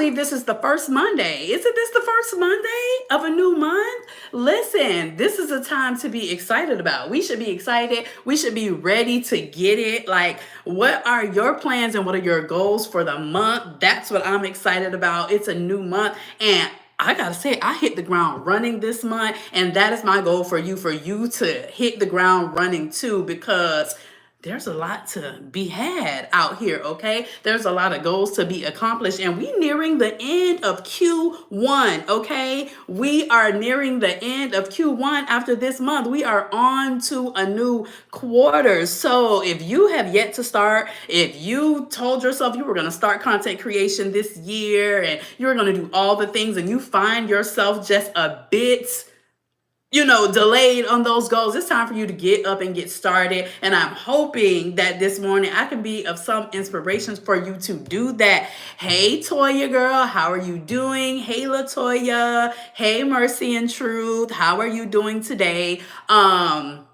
believe this is the first Monday. Isn't this the first Monday of a new month? Listen, this is a time to be excited about. We should be excited. We should be ready to get it. Like, what are your plans and what are your goals for the month? That's what I'm excited about. It's a new month, and I gotta say, I hit the ground running this month, and that is my goal for you to hit the ground running too, because there's a lot to be had out here, okay? There's a lot of goals to be accomplished, and we nearing the end of Q1, okay? We are nearing the end of Q1 after this month. We are on to a new quarter. So if you have yet to start, if you told yourself you were going to start content creation this year and you're going to do all the things and you find yourself just a bit delayed on those goals, it's time for you to get up and get started. And I'm hoping that this morning I can be of some inspiration for you to do that. Hey, Toya girl, how are you doing? Hey, LaToya. Hey, Mercy and Truth. How are you doing today? Yeah,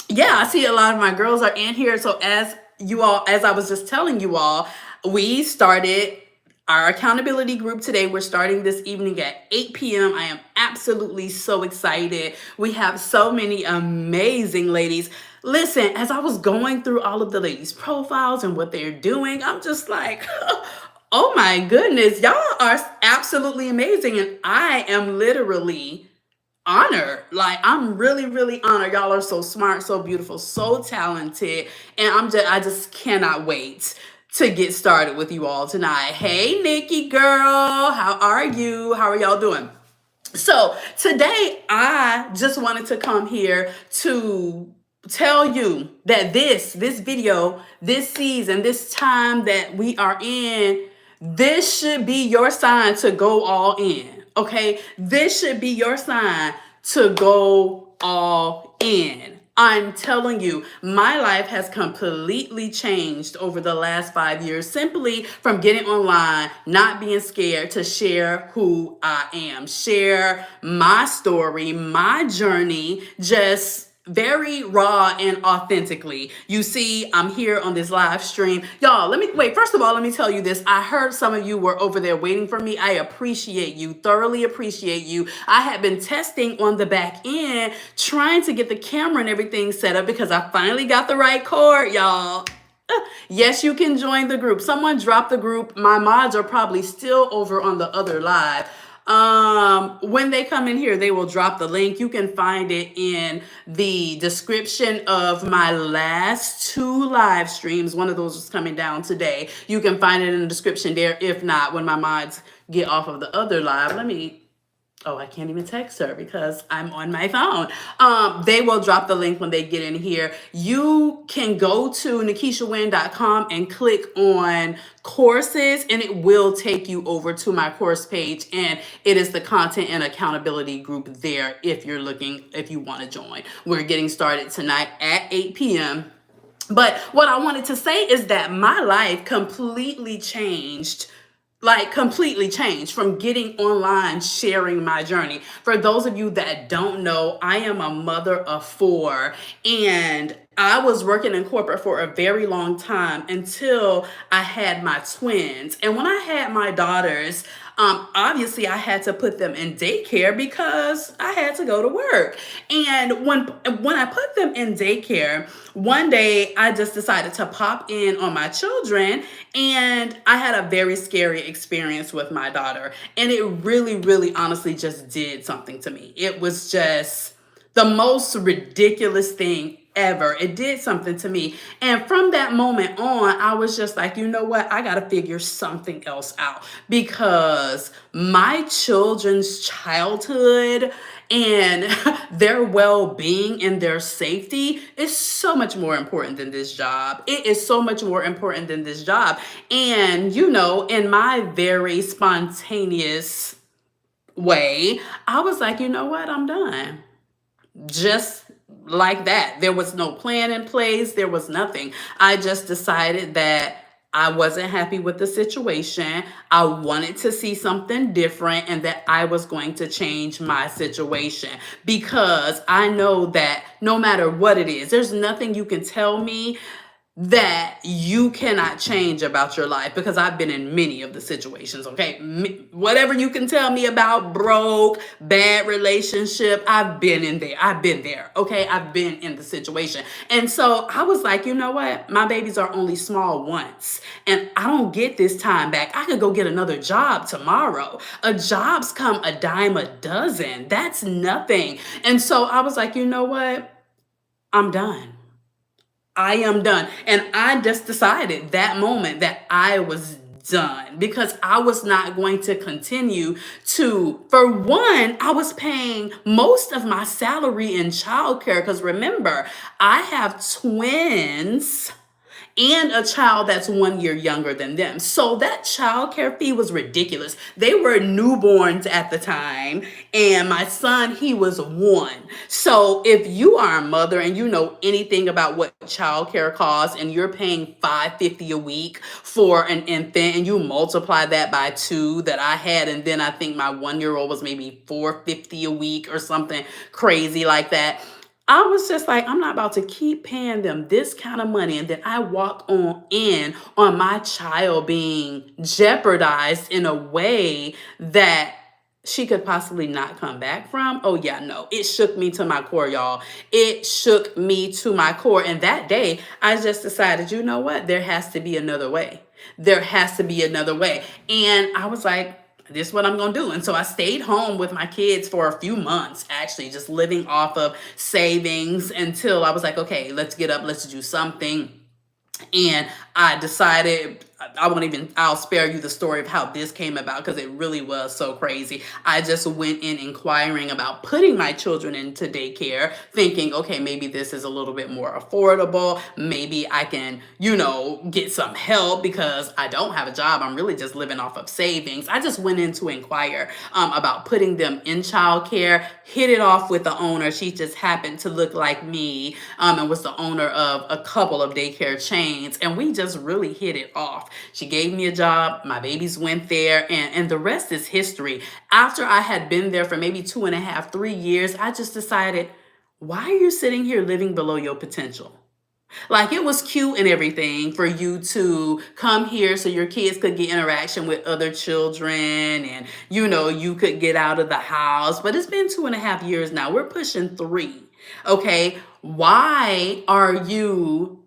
I see a lot of my girls are in here. So as I was just telling you all, we started our accountability group today. We're starting this evening at 8 p.m. I am absolutely so excited. We have so many amazing ladies. Listen, as I was going through all of the ladies' profiles and what they're doing, I'm just like, oh my goodness, y'all are absolutely amazing. And I am literally honored. Like, I'm really, really honored. Y'all are so smart, so beautiful, so talented. And I just cannot wait to get started with you all tonight. Hey, Nikki girl, how are you? How are y'all doing? So today I just wanted to come here to tell you that this video, this season, this time that we are in, this should be your sign to go all in. Okay, this should be your sign to go all in. I'm telling you, my life has completely changed over the last 5 years, simply from getting online, not being scared to share who I am, share my story, my journey, just very raw and authentically. You see, I'm here on this live stream. Y'all, first of all, let me tell you this. I heard some of you were over there waiting for me. I appreciate you, thoroughly appreciate you. I had been testing on the back end, trying to get the camera and everything set up because I finally got the right cord, y'all. Yes, you can join the group. Someone dropped the group. My mods are probably still over on the other live. When they come in here, they will drop the link. You can find it in the description of my last 2 live streams. One of those is coming down today. You can find it in the description there. If not, when my mods get off of the other live, I can't even text her because I'm on my phone. They will drop the link when they get in here. You can go to nakishawynn.com and click on courses, and it will take you over to my course page. And it is the content and accountability group there if you want to join. We're getting started tonight at 8 p.m. But what I wanted to say is that my life completely changed from getting online, sharing my journey. For those of you that don't know, I am a mother of 4, and I was working in corporate for a very long time until I had my twins. And when I had my daughters, obviously I had to put them in daycare because I had to go to work. And when I put them in daycare, one day I just decided to pop in on my children, and I had a very scary experience with my daughter. And it really, really honestly just did something to me. It was just the most ridiculous thing ever. It did something to me. And from that moment on, I was just like, you know what? I got to figure something else out, because my children's childhood and their well-being and their safety is so much more important than this job. It is so much more important than this job. And, in my very spontaneous way, I was like, you know what? I'm done. Just like that. There was no plan in place. There was nothing. I just decided that I wasn't happy with the situation. I wanted to see something different, and that I was going to change my situation, because I know that no matter what it is, there's nothing you can tell me that you cannot change about your life, because I've been in many of the situations, okay? Whatever you can tell me about broke, bad relationship, I've been in there. I've been there, okay? I've been in the situation. And so I was like, you know what? My babies are only small once, and I don't get this time back. I could go get another job tomorrow. A job's come a dime a dozen. That's nothing. And so I was like, you know what? I'm done. I am done. And I just decided that moment that I was done, because I was not going to continue to, for one, I was paying most of my salary in childcare. Because remember, I have twins and a child that's 1 year younger than them. So that childcare fee was ridiculous. They were newborns at the time, and my son, he was 1. So if you are a mother and you know anything about what childcare costs, and you're paying $5.50 a week for an infant, and you multiply that by 2 that I had, and then I think my 1-year-old was maybe $4.50 a week or something crazy like that. I was just like, I'm not about to keep paying them this kind of money, and then I walk on in on my child being jeopardized in a way that she could possibly not come back from. Oh yeah, no, it shook me to my core, y'all. It shook me to my core. And that day, I just decided, you know what? There has to be another way. There has to be another way. And I was like, this is what I'm going to do. And so I stayed home with my kids for a few months, actually, just living off of savings, until I was like, okay, let's get up, let's do something. And I decided, I'll spare you the story of how this came about, because it really was so crazy. I just went in inquiring about putting my children into daycare, thinking, okay, maybe this is a little bit more affordable. Maybe I can, get some help, because I don't have a job. I'm really just living off of savings. I just went in to inquire about putting them in childcare, hit it off with the owner. She just happened to look like me, and was the owner of a couple of daycare chains. And we just really hit it off. She gave me a job. My babies went there, and the rest is history. After I had been there for maybe 2.5, 3 years, I just decided, why are you sitting here living below your potential? Like, it was cute and everything for you to come here so your kids could get interaction with other children, and, you could get out of the house. But it's been 2.5 years now. We're pushing 3. Okay. Why are you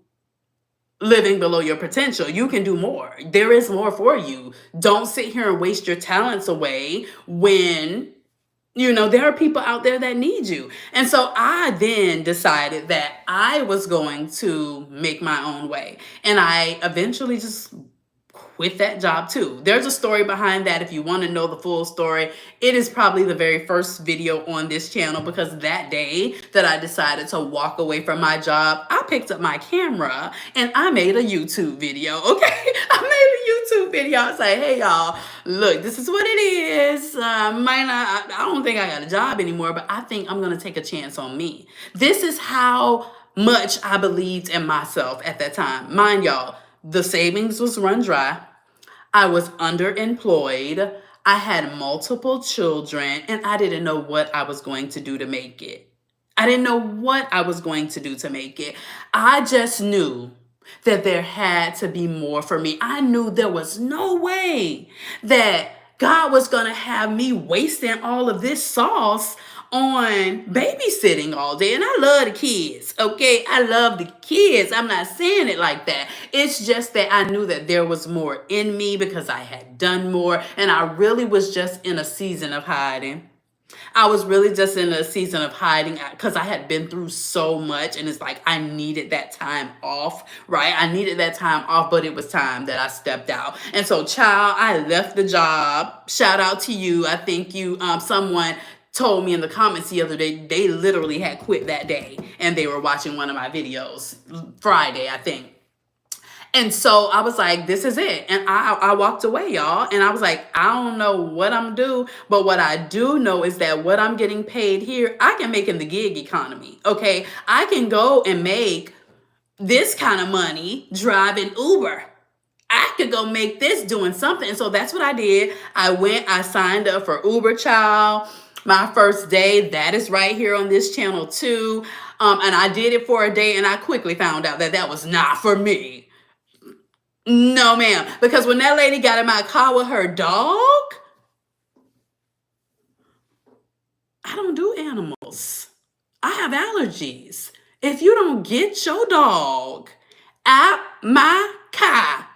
living below your potential? You can do more. There is more for you. Don't sit here and waste your talents away when there are people out there that need you. And so I then decided that I was going to make my own way. And I eventually just quit that job too. There's a story behind that. If you want to know the full story, it is probably the very first video on this channel, because that day that I decided to walk away from my job, I picked up my camera and I made a YouTube video. Okay. I made a YouTube video. I was like, hey y'all, look, this is what it is. I don't think I got a job anymore, but I think I'm going to take a chance on me. This is how much I believed in myself at that time. Mind y'all, the savings was run dry. I was underemployed. I had multiple children, and I didn't know what I was going to do to make it. I didn't know what I was going to do to make it. I just knew that there had to be more for me. I knew there was no way that God was going to have me wasting all of this sauce on babysitting all day. And I love the kids, okay? I love the kids. I'm not saying it like that. It's just that I knew that there was more in me, because I had done more, and I really was just in a season of hiding. I was really just in a season of hiding, because I had been through so much, and it's like I needed that time off, right? I needed that time off, but it was time that I stepped out. And so, child, I left the job. Shout out to you. I think someone told me in the comments the other day, they literally had quit that day, and they were watching one of my videos Friday, I think. And so I was like, this is it. And I walked away, y'all. And I was like, I don't know what I'm doing, but what I do know is that what I'm getting paid here, I can make in the gig economy. Okay. I can go and make this kind of money driving Uber. I could go make this doing something. And so that's what I did. I signed up for Uber, child. My first day, that is right here on this channel too. And I did it for a day and I quickly found out that that was not for me. No, ma'am. Because when that lady got in my car with her dog, I don't do animals. I have allergies. If you don't get your dog out my car,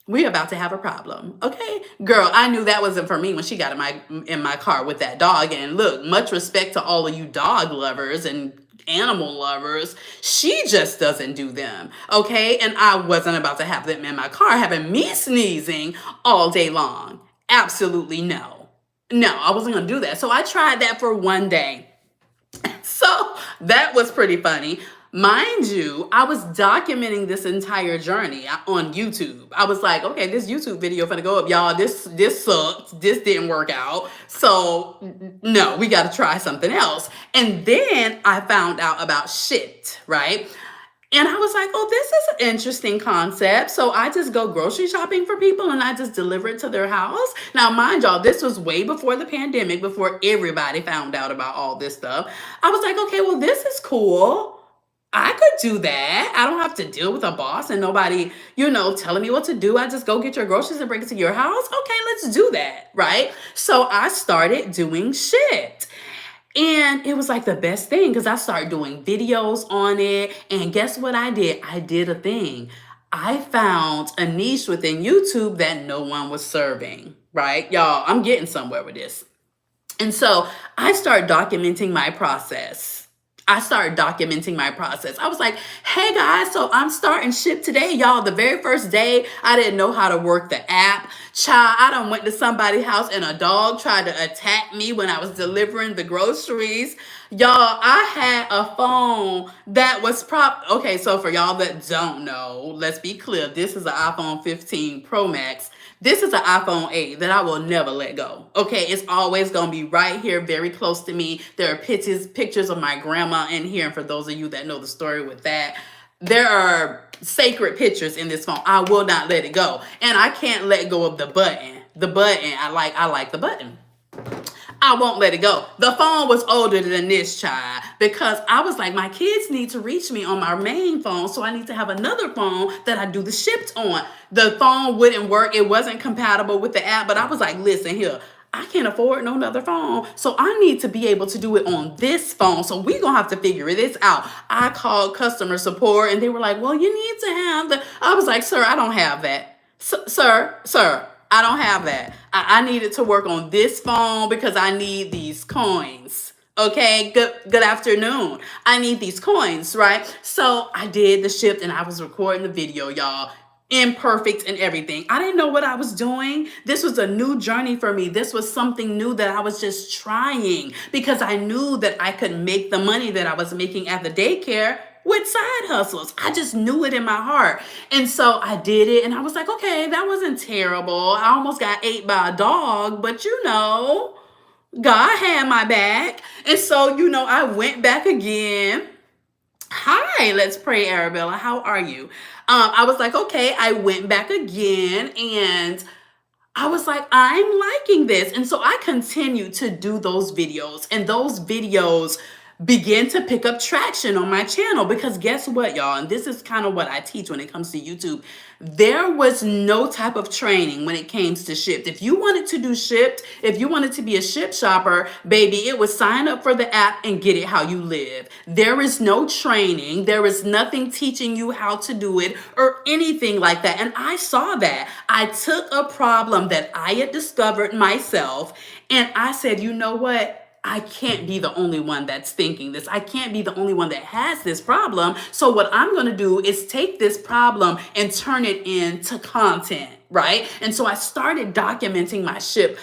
we're about to have a problem. Okay, girl, I knew that wasn't for me when she got in my car with that dog. And look, much respect to all of you dog lovers and animal lovers, she just doesn't do them. Okay, and I wasn't about to have them in my car having me sneezing all day long. Absolutely no. No, I wasn't gonna do that. So I tried that for one day. So that was pretty funny. Mind you, I was documenting this entire journey on YouTube. I was like, okay, this YouTube video finna go up, y'all. This sucked. This didn't work out. So no, we got to try something else. And then I found out about Shipt, right? And I was like, oh, this is an interesting concept. So I just go grocery shopping for people and I just deliver it to their house. Now, mind y'all, this was way before the pandemic, before everybody found out about all this stuff. I was like, okay, well, this is cool. I could do that. I don't have to deal with a boss and nobody, telling me what to do. I just go get your groceries and bring it to your house. Okay, let's do that, right? So I started doing Shipt. And it was like the best thing because I started doing videos on it. And guess what I did? I did a thing. I found a niche within YouTube that no one was serving, right? Y'all, I'm getting somewhere with this. And so I started documenting my process. I was like, hey guys, so I'm starting Shipt today, y'all. The very first day, I didn't know how to work the app. Child, I done went to somebody's house and a dog tried to attack me when I was delivering the groceries. Y'all, I had a phone that was okay, so for y'all that don't know, let's be clear. This is an iPhone 15 Pro Max. This is an iPhone 8 that I will never let go. Okay, it's always going to be right here, very close to me. There are pictures of my grandma in here. And for those of you that know the story with that, there are sacred pictures in this phone. I will not let it go. And I can't let go of the button. I like the button. I won't let it go. The phone was older than this, child, because I was like, my kids need to reach me on my main phone, so I need to have another phone that I do the Shipt on. The phone wouldn't work. It wasn't compatible with the app, but I was like, listen here, I can't afford no other phone, so I need to be able to do it on this phone, so we're going to have to figure this out. I called customer support, and they were like, well, you need to have the... I was like, sir, I don't have that. Sir, I don't have that. I need it to work on this phone because I need these coins. Okay, good afternoon. I need these coins, right? So I did the Shipt and I was recording the video, y'all. Imperfect and everything. I didn't know what I was doing. This was a new journey for me. This was something new that I was just trying because I knew that I could make the money that I was making at the daycare with side hustles. I just knew it in my heart. And so I did it and I was like, okay, that wasn't terrible. I almost got ate by a dog, but God had my back. And so, I went back again. Hi, let's pray, Arabella. How are you? I was like, okay, I went back again and I was like, I'm liking this. And so I continued to do those videos and those videos begin to pick up traction on my channel because guess what, y'all? And this is kind of what I teach when it comes to YouTube. There was no type of training when it came to Shipt. If you wanted to do Shipt, if you wanted to be a Shipt shopper, baby, it was sign up for the app and get it how you live. There is no training. There is nothing teaching you how to do it or anything like that. And I saw that. I took a problem that I had discovered myself and I said, you know what? I can't be the only one that's thinking this. I can't be the only one that has this problem. So what I'm going to do is take this problem and turn it into content, right? And so I started documenting my Shipt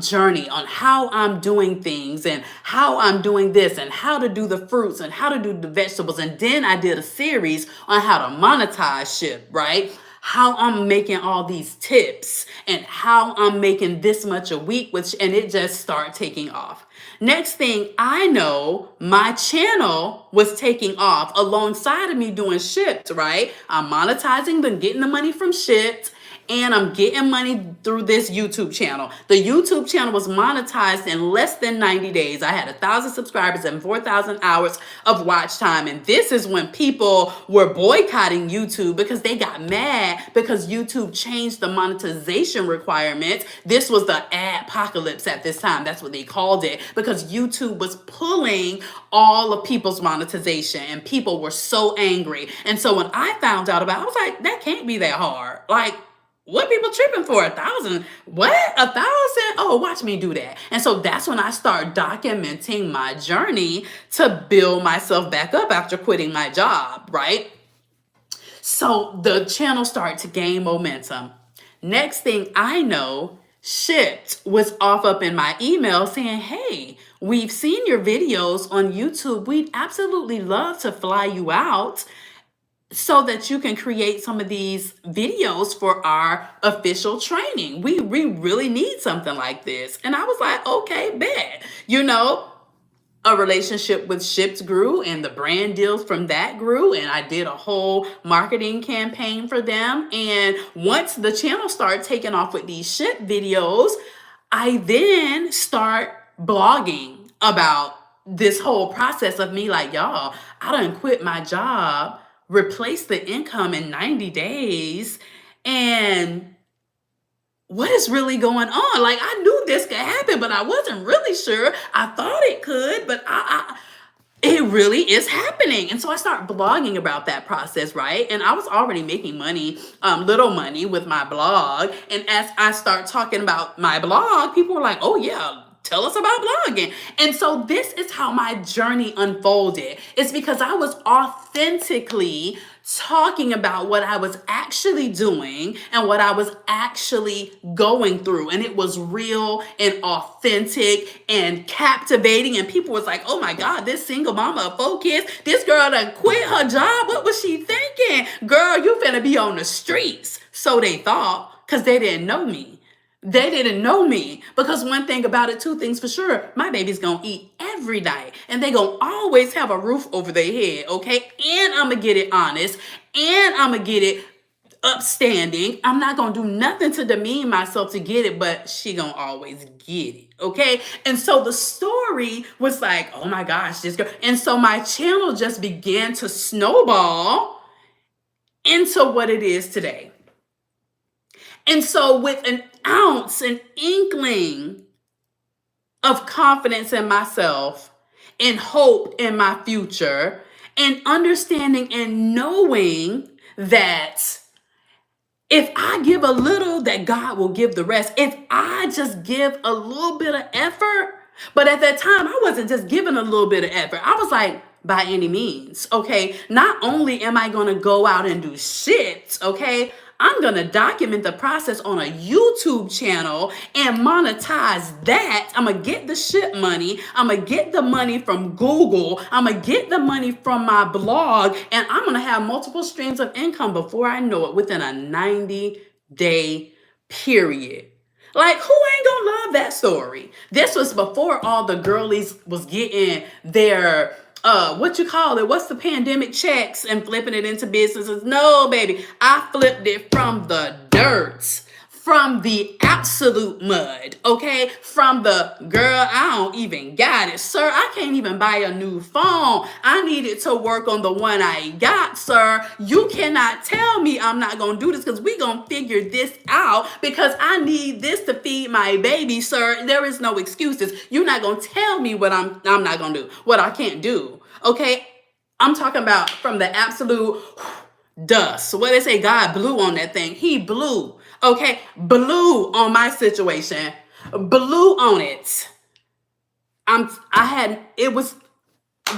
journey on how I'm doing things and how I'm doing this and how to do the fruits and how to do the vegetables. And then I did a series on how to monetize Shipt, right? How I'm making all these tips and how I'm making this much a week, and it just started taking off. Next thing I know, my channel was taking off alongside of me doing Shipt, right? I'm monetizing, then getting the money from Shipt. and I'm getting money through this YouTube channel. The YouTube channel was monetized in less than 90 days. I had 1,000 subscribers and 4,000 hours of watch time. And this is when people were boycotting YouTube because they got mad because YouTube changed the monetization requirements. This was the adpocalypse at this time. That's what they called it, because YouTube was pulling all of people's monetization and people were so angry. And so when I found out about it, I was like, that can't be that hard. Like, what people tripping for? 1,000? What? 1,000? Oh, watch me do that. And so that's when I start documenting my journey to build myself back up after quitting my job, right? So the channel started to gain momentum. Next thing I know, Shipped was off up in my email saying, hey, we've seen your videos on YouTube. We'd absolutely love to fly you out so that you can create some of these videos for our official training. We really need something like this. And I was like, okay, bet. A relationship with Shipped grew and the brand deals from that grew, and I did a whole marketing campaign for them. And once the channel started taking off with these Shipped videos, I then start blogging about this whole process of me like, y'all, I done quit my job, replaced the income in 90 days, and what is really going on? Like, I knew this could happen, but I wasn't really sure. I thought it could, but it really is happening. And so I start blogging about that process, right? And I was already making money, little money with my blog. And as I start talking about my blog, people were like, oh yeah, tell us about blogging. And so this is how my journey unfolded. It's because I was authentically talking about what I was actually doing and what I was actually going through. And it was real and authentic and captivating. And people was like, oh my God, this single mama of 4 kids, this girl done quit her job. What was she thinking? Girl, you finna be on the streets. So they thought, because they didn't know me. They didn't know me, because one thing about it, 2 things for sure, my baby's gonna eat every night and they gonna always have a roof over their head, okay? And I'm gonna get it honest, and I'm gonna get it upstanding. I'm not gonna do nothing to demean myself to get it, but she gonna always get it, okay? And so the story was like, oh my gosh, this girl. And so my channel just began to snowball into what it is today. And so with an ounce, an inkling of confidence in myself and hope in my future, and understanding and knowing that if I give a little, that God will give the rest. If I just give a little bit of effort, but at that time, I wasn't just giving a little bit of effort. I was like, by any means, okay? Not only am I going to go out and do shit, okay? I'm going to document the process on a YouTube channel and monetize that. I'm going to get the shit money. I'm going to get the money from Google. I'm going to get the money from my blog. And I'm going to have multiple streams of income before I know it, within a 90-day period. Like, who ain't gonna love that story? This was before all the girlies was getting their what you call it? What's the pandemic checks and flipping it into businesses? No, baby. I flipped it from the dirt, from the absolute mud, okay? From the girl, I don't even got it. Sir, I can't even buy a new phone. I needed to work on the one I got, sir. You cannot tell me I'm not going to do this, because we going to figure this out, because I need this to feed my baby, sir. There is no excuses. You're not going to tell me what I'm not going to do, what I can't do, okay? I'm talking about from the absolute dust. So what they say, God blew on that thing. He blew. Okay, blew on my situation, blew on it.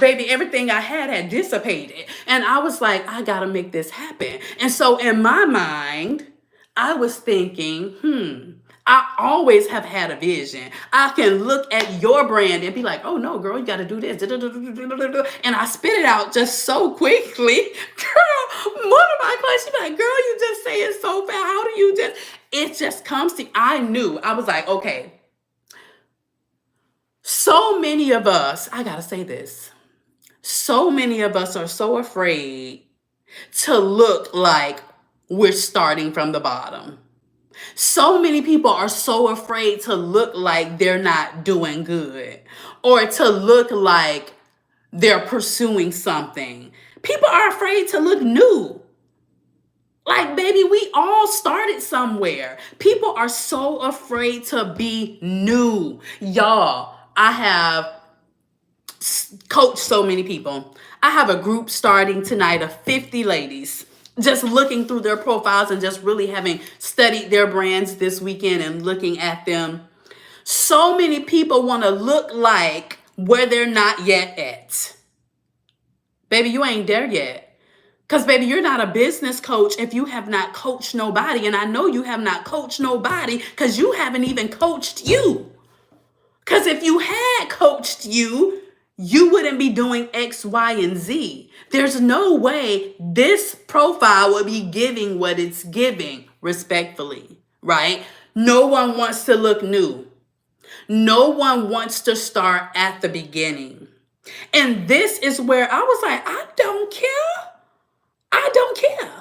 Baby, everything I had dissipated. And I was like, I gotta make this happen. And so in my mind, I was thinking, I always have had a vision. I can look at your brand and be like, oh no, girl, you got to do this. And I spit it out just so quickly. Girl, one of my clients, she's like, girl, you just say it so fast. How do you just, it just comes to, I knew. I was like, okay. So many of us, I got to say this. So many of us are so afraid to look like we're starting from the bottom. So many people are so afraid to look like they're not doing good or to look like they're pursuing something. People are afraid to look new. Like, baby, we all started somewhere. People are so afraid to be new. Y'all, I have coached so many people. I have a group starting tonight of 50 ladies, just looking through their profiles and just really having studied their brands this weekend and looking at them. So many people want to look like where they're not yet at. Baby, you ain't there yet. Because, baby, you're not a business coach if you have not coached nobody. And I know you have not coached nobody because you haven't even coached you. Because if you had coached you, you wouldn't be doing X, Y, and Z. There's no way this profile would be giving what it's giving, respectfully, right? No one wants to look new. No one wants to start at the beginning. And this is where I was like, I don't care. I don't care.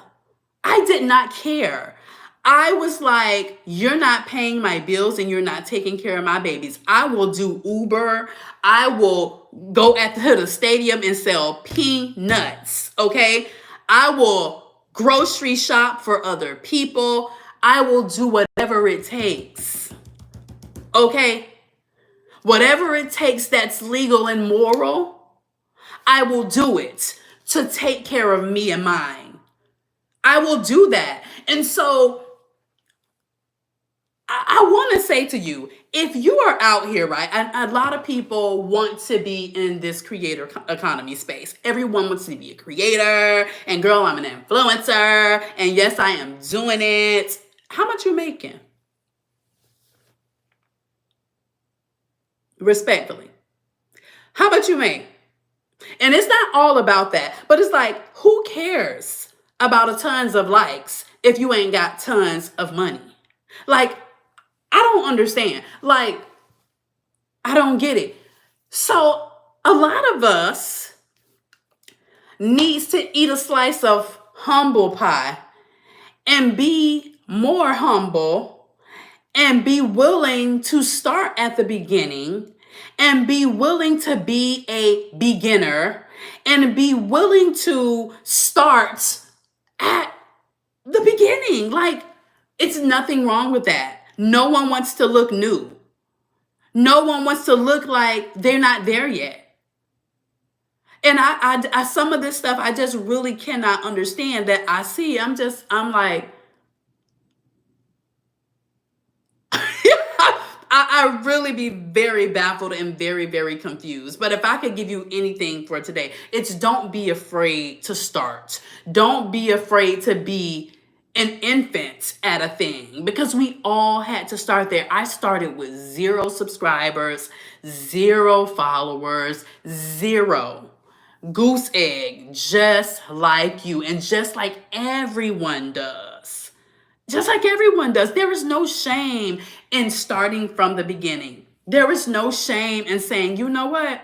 I did not care. I was like, you're not paying my bills and you're not taking care of my babies. I will do Uber. I will go to the stadium and sell peanuts. Okay. I will grocery shop for other people. I will do whatever it takes. Okay. Whatever it takes that's legal and moral, I will do it to take care of me and mine. I will do that. And so I want to say to you, if you are out here, right, and a lot of people want to be in this creator economy space. Everyone wants to be a creator, and girl, I'm an influencer, and yes, I am doing it. How much you making? Respectfully. How much you make? And it's not all about that, but it's like, who cares about a tons of likes if you ain't got tons of money? Like, I don't understand. Like, I don't get it. So a lot of us needs to eat a slice of humble pie and be more humble and be willing to start at the beginning and be willing to be a beginner and be willing to start at the beginning. Like, it's nothing wrong with that. No one wants to look new. No one wants to look like they're not there yet. And I some of this stuff I just really cannot understand that I see. I'm like, I really be very baffled and very, very confused. But if I could give you anything for today, it's don't be afraid to start. Don't be afraid to be an infant at a thing because we all had to start there. I started with 0 subscribers, 0 followers, 0. Goose egg, just like you and just like everyone does. Just like everyone does. There is no shame in starting from the beginning. There is no shame in saying, you know what?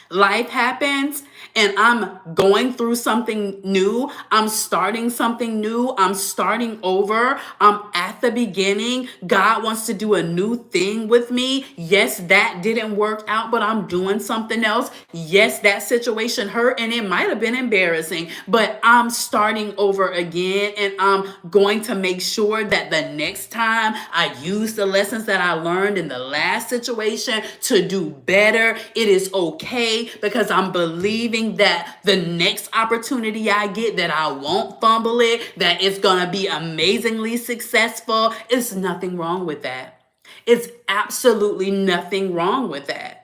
Life happens and I'm going through something new. I'm starting something new. I'm starting over. I'm at the beginning. God wants to do a new thing with me. Yes, that didn't work out, but I'm doing something else. Yes, that situation hurt and it might have been embarrassing, but I'm starting over again and I'm going to make sure that the next time I use the lessons that I learned in the last situation to do better. It is okay because I'm believing that the next opportunity I get that I won't fumble it, that it's going to be amazingly successful. It's nothing wrong with that. It's absolutely nothing wrong with that.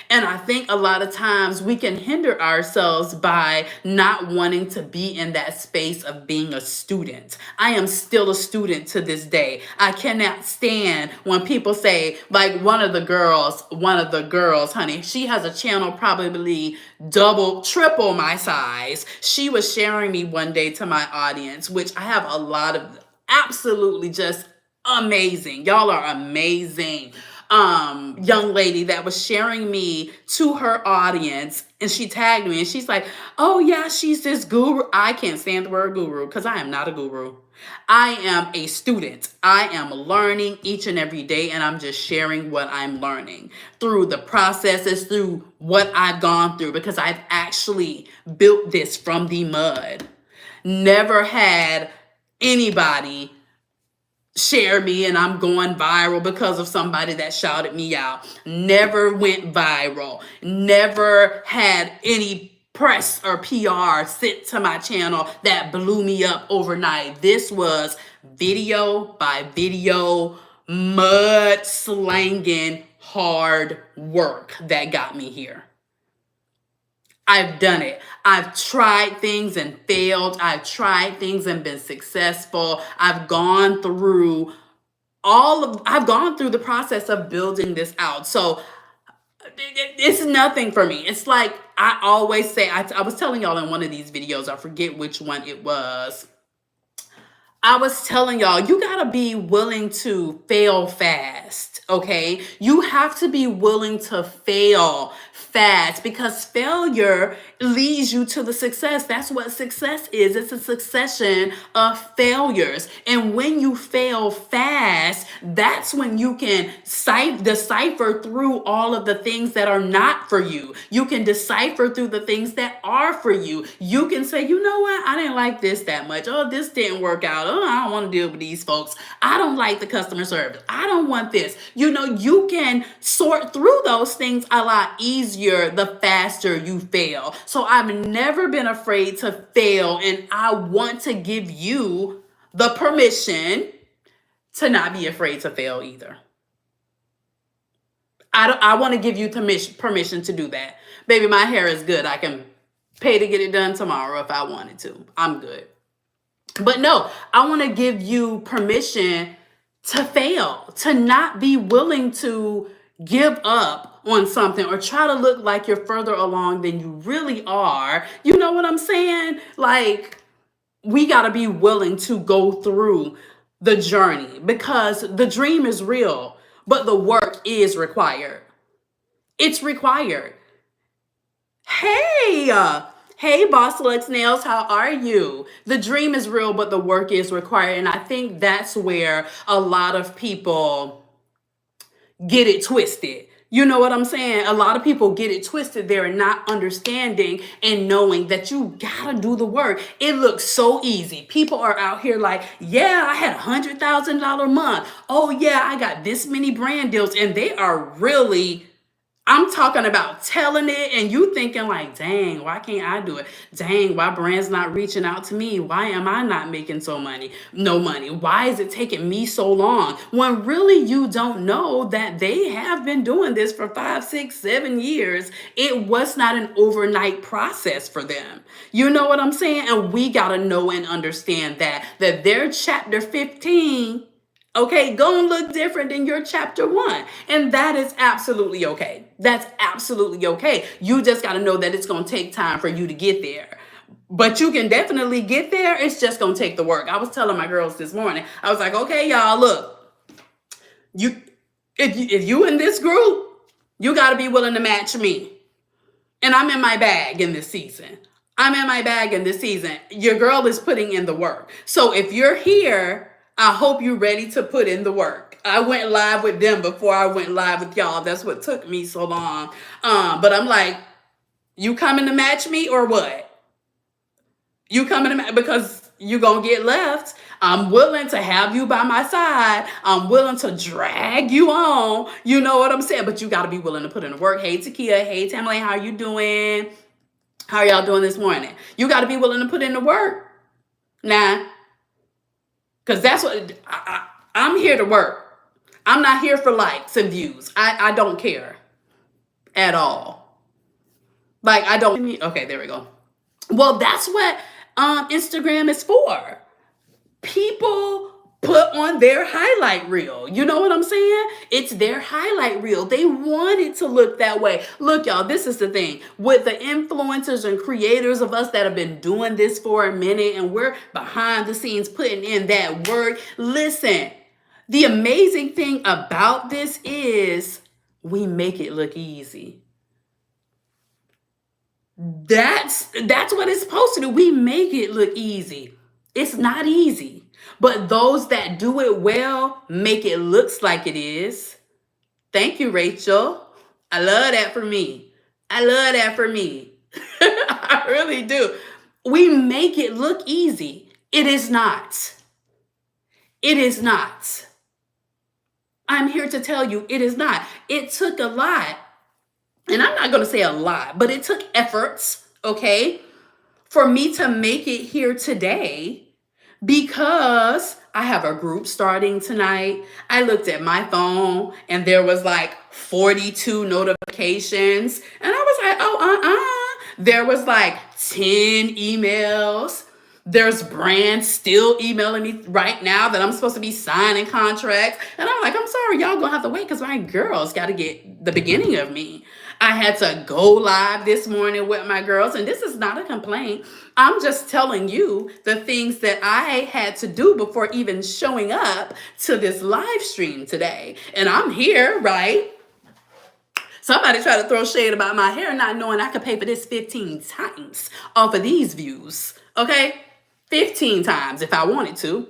And I think a lot of times we can hinder ourselves by not wanting to be in that space of being a student. I am still a student to this day. I cannot stand when people say, like one of the girls, honey, she has a channel probably double, triple my size. She was sharing me one day to my audience, which I have a lot of absolutely just amazing. Y'all are amazing. young lady that was sharing me to her audience, and she tagged me and she's like, oh yeah, she's this guru. I can't stand the word guru because I am not a guru. I am a student. I am learning each and every day, and I'm just sharing what I'm learning through the processes, through what I've gone through, because I've actually built this from the mud. Never had anybody share me and I'm going viral because of somebody that shouted me out. Never went viral. Never had any press or PR sent to my channel that blew me up overnight. This was video by video, mud slanging, hard work that got me here. I've done it. I've tried things and failed. I've tried things and been successful. I've gone through the process of building this out. So it's nothing for me. It's like I always say, I was telling y'all in one of these videos, I forget which one it was. I was telling y'all, you gotta be willing to fail fast, okay? You have to be willing to fail fast, because failure leads you to the success. That's what success is. It's a succession of failures. And when you fail fast, that's when you can decipher through all of the things that are not for you. You can decipher through the things that are for you. You can say, you know what? I didn't like this that much. Oh, this didn't work out. Oh, I don't want to deal with these folks. I don't like the customer service. I don't want this. You know, you can sort through those things a lot easier the faster you fail. So I've never been afraid to fail, and I want to give you the permission to not be afraid to fail either. I want to give you permission to do that. Baby, my hair is good. I can pay to get it done tomorrow if I wanted to. I'm good. But no, I want to give you permission to fail, to not be willing to give up on something or try to look like you're further along than you really are. You know what I'm saying? Like, we got to be willing to go through the journey, because the dream is real, but the work is required. It's required. Hey, hey, Boss Lux Nails, how are you? The dream is real, but the work is required. And I think that's where a lot of people get it twisted. You know what I'm saying? A lot of people get it twisted. They're not understanding and knowing that you gotta do the work. It looks so easy. People are out here like, yeah, I had $100,000 month. Oh yeah, I got this many brand deals. And they are really, I'm talking about telling it, and you thinking like, dang, why can't I do it? Dang, why brands not reaching out to me? Why am I not making no money? Why is it taking me so long? When really you don't know that they have been doing this for 5, 6, 7 years. It was not an overnight process for them. You know what I'm saying? And we got to know and understand that their chapter 15, okay, gonna look different than your chapter 1. And that is absolutely okay. That's absolutely okay. You just got to know that it's going to take time for you to get there. But you can definitely get there. It's just going to take the work. I was telling my girls this morning, I was like, okay, y'all, look, if you in this group, you got to be willing to match me. And I'm in my bag in this season. Your girl is putting in the work. So if you're here, I hope you're ready to put in the work. I went live with them before I went live with y'all. That's what took me so long. But I'm like, you coming to match me or what? You coming to match, because you going to get left. I'm willing to have you by my side. I'm willing to drag you on. You know what I'm saying? But you got to be willing to put in the work. Hey, Takia. Hey, Tamala. How you doing? How are y'all doing this morning? You got to be willing to put in the work. Nah. Because that's what I'm here to work. I'm not here for likes and views. I don't care at all. Like, I don't. Okay, there we go. Well, that's what Instagram is for. People put on their highlight reel. You know what I'm saying? It's their highlight reel. They want it to look that way. Look, y'all, this is the thing. With the influencers and creators of us that have been doing this for a minute, and we're behind the scenes putting in that work. Listen, The amazing thing about this is we make it look easy. That's what it's supposed to do. We make it look easy. It's not easy. But those that do it well make it looks like it is. Thank you, Rachel. I love that for me. I love that for me. I really do. We make it look easy. It is not. It is not. I'm here to tell you it is not. It took a lot. And I'm not going to say a lot, but it took efforts, okay, for me to make it here today, because I have a group starting tonight. I looked at my phone and there was like 42 notifications. And I was like, oh, There was like 10 emails. There's brands still emailing me right now that I'm supposed to be signing contracts. And I'm like, I'm sorry, y'all gonna have to wait because my girls got to get the beginning of me. I had to go live this morning with my girls, and this is not a complaint. I'm just telling you the things that I had to do before even showing up to this live stream today. And I'm here, right? Somebody tried to throw shade about my hair, not knowing I could pay for this 15 times off of these views. Okay? 15 times if I wanted to.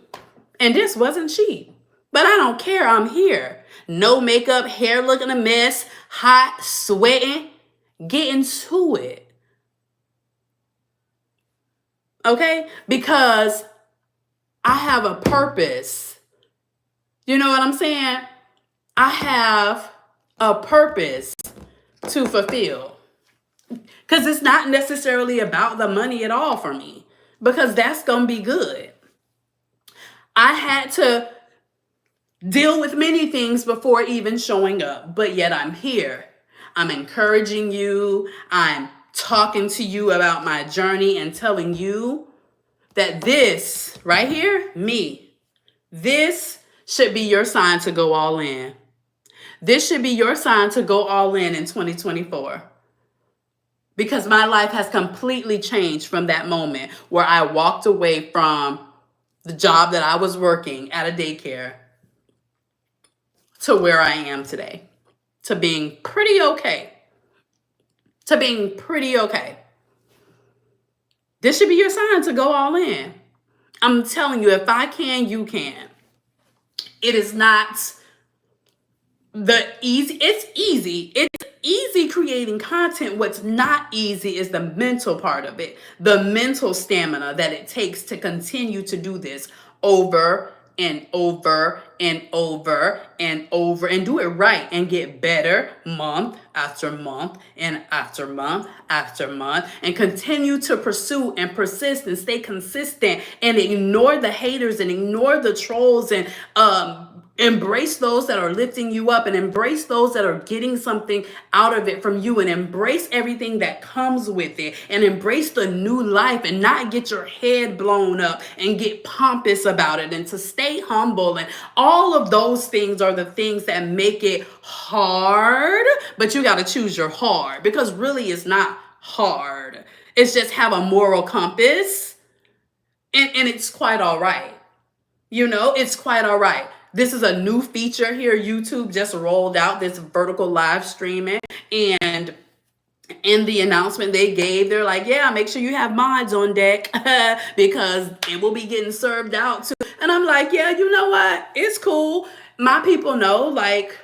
And this wasn't cheap. But I don't care. I'm here. No makeup, hair looking a mess, hot, sweating, getting to it. Okay? Because I have a purpose. You know what I'm saying? I have a purpose to fulfill. Because it's not necessarily about the money at all for me. Because that's going to be good. I had to deal with many things before even showing up, but yet I'm here. I'm encouraging you. I'm talking to you about my journey and telling you that this right here, me, this should be your sign to go all in. This should be your sign to go all in 2024. Because my life has completely changed from that moment where I walked away from the job that I was working at a daycare to where I am today, to being pretty okay. This should be your sign to go all in. I'm telling you, if I can, you can. It is not it's easy. It's easy creating content. What's not easy is the mental part of it, the mental stamina that it takes to continue to do this over and over and over and over and do it right and get better month after month and after month after month and continue to pursue and persist and stay consistent and ignore the haters and ignore the trolls and embrace those that are lifting you up and embrace those that are getting something out of it from you and embrace everything that comes with it and embrace the new life and not get your head blown up and get pompous about it and to stay humble. And all of those things are the things that make it hard, but you got to choose your hard, because really it's not hard. It's just have a moral compass and it's quite all right. You know, it's quite all right. This is a new feature here. YouTube just rolled out this vertical live streaming, and in the announcement they gave, they're like, yeah, make sure you have mods on deck because it will be getting served out too. And I'm like, yeah, you know what? It's cool. My people know, like,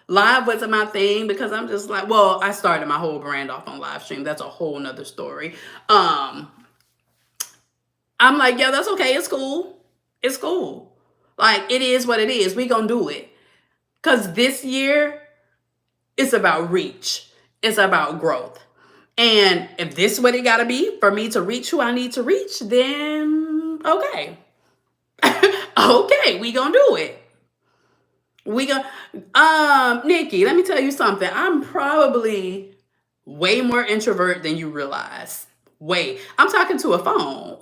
live wasn't my thing because I'm just like, well, I started my whole brand off on live stream. That's a whole nother story. I'm like, yeah, that's okay. It's cool. It's cool. Like, it is what it is. We gonna do it. Because this year, it's about reach. It's about growth. And if this is what it gotta be for me to reach who I need to reach, then okay. Okay, we gonna do it. Nikki, let me tell you something. I'm probably way more introvert than you realize. I'm talking to a phone.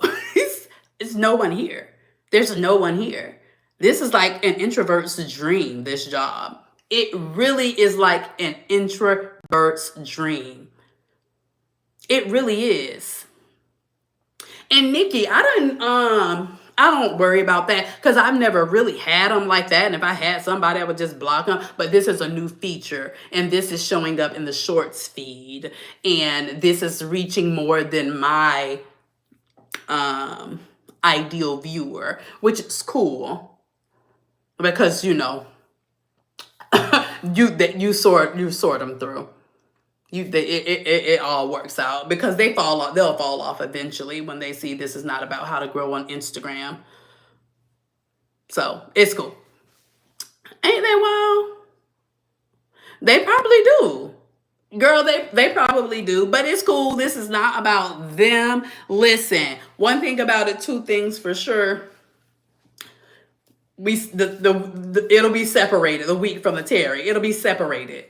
It's no one here. There's no one here. This is like an introvert's dream, this job. It really is like an introvert's dream. It really is. And Nikki, I I don't worry about that because I've never really had them like that. And if I had somebody, I would just block them. But this is a new feature, and this is showing up in the shorts feed. And this is reaching more than my ideal viewer, which is cool because you sort them through. It all works out because they'll fall off eventually when they see this is not about how to grow on Instagram. So it's cool. Ain't they wild? They probably do. Girl, they probably do, but it's cool. This is not about them. Listen, one thing about it, two things for sure. It'll be separated. The wheat from the terry. It'll be separated.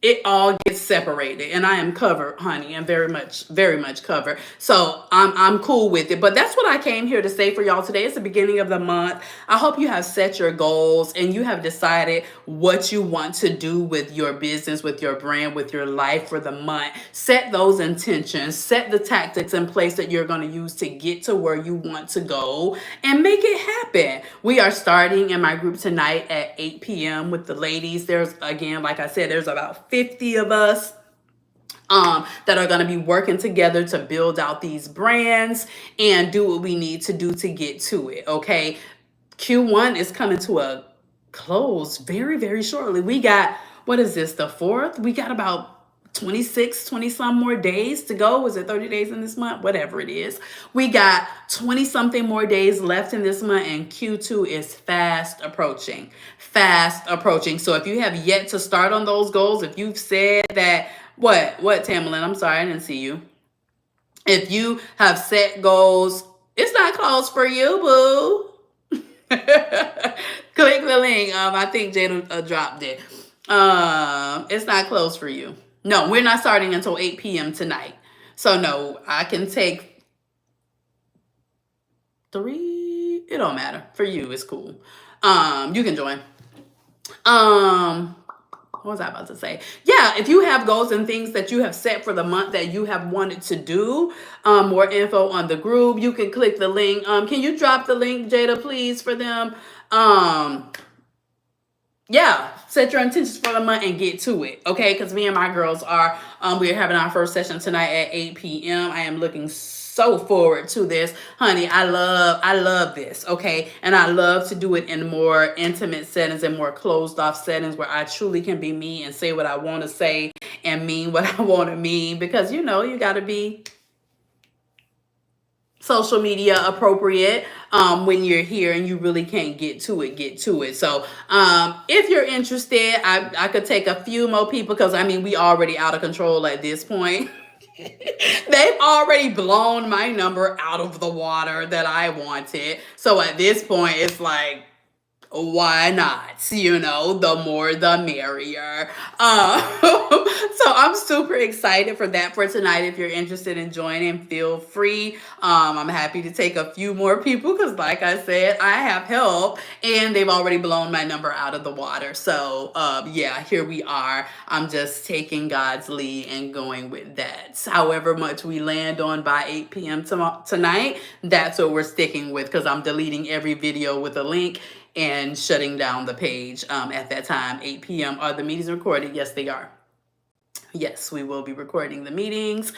It all gets separated, and I am covered, honey. I'm very much covered. So I'm cool with it. But that's what I came here to say for y'all today. It's the beginning of the month. I hope you have set your goals and you have decided what you want to do with your business, with your brand, with your life for the month. Set those intentions, set the tactics in place that you're going to use to get to where you want to go and make it happen. We are starting in my group tonight at 8 p.m. with the ladies. There's, again, like I said, there's about 50 of us that are going to be working together to build out these brands and do what we need to do to get to it. Okay. Q1 is coming to a close very shortly. We got, what is this, the 4th? We got about 20 some more days to go. Was it 30 days in this month? Whatever it is. We got 20 something more days left in this month, and Q2 is fast approaching. So if you have yet to start on those goals, if you've said that, what, Tamlin? I'm sorry, I didn't see you. If you have set goals, it's not closed for you, boo. Click the link. I think Jada dropped it. It's not closed for you. No, we're not starting until 8 p.m. tonight. So no, I can take 3. It don't matter. For you, it's cool. You can join. What was I about to say? Yeah, if you have goals and things that you have set for the month that you have wanted to do, more info on the group, you can click the link. Can you drop the link, Jada, please, for them? Yeah, set your intentions for the month and get to it, okay? Because me and my girls we're having our first session tonight at 8 p.m. I am looking so forward to this, honey. I love this, okay? And I love to do it in more intimate settings and more closed off settings where I truly can be me and say what I want to say and mean what I want to mean, because you got to be social media appropriate when you're here and you really can't get to it. So if you're interested, I could take a few more people because we already out of control at this point. They've already blown my number out of the water that I wanted. So at this point, it's like, why not? The more the merrier. So I'm super excited for that for tonight. If you're interested in joining, feel free. I'm happy to take a few more people because, like I said, I have help and they've already blown my number out of the water. So yeah, here we are. I'm just taking God's lead and going with that. However much we land on by 8 p.m. tonight, that's what we're sticking with, because I'm deleting every video with a link and shutting down the page at that time, 8 p.m. Are the meetings recorded? Yes, they are. Yes, we will be recording the meetings.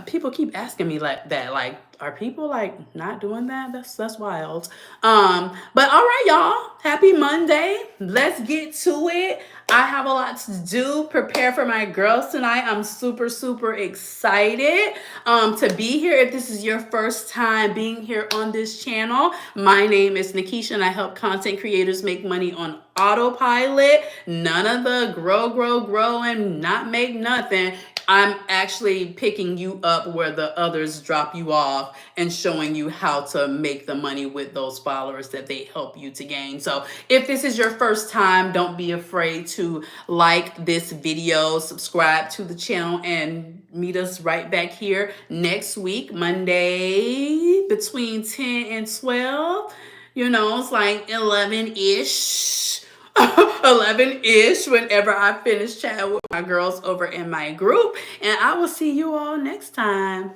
People keep asking me like that. Like, are people like not doing that? That's wild. But all right, y'all. Happy Monday. Let's get to it. I have a lot to do. Prepare for my girls tonight. I'm super excited to be here. If this is your first time being here on this channel, my name is Nakisha and I help content creators make money on autopilot. None of the grow and not make nothing. I'm actually picking you up where the others drop you off and showing you how to make the money with those followers that they help you to gain. So if this is your first time, don't be afraid to like this video, subscribe to the channel, and meet us right back here next week, Monday, between 10 and 12. It's like 11-ish. 11-ish whenever I finish chatting with my girls over in my group. And I will see you all next time.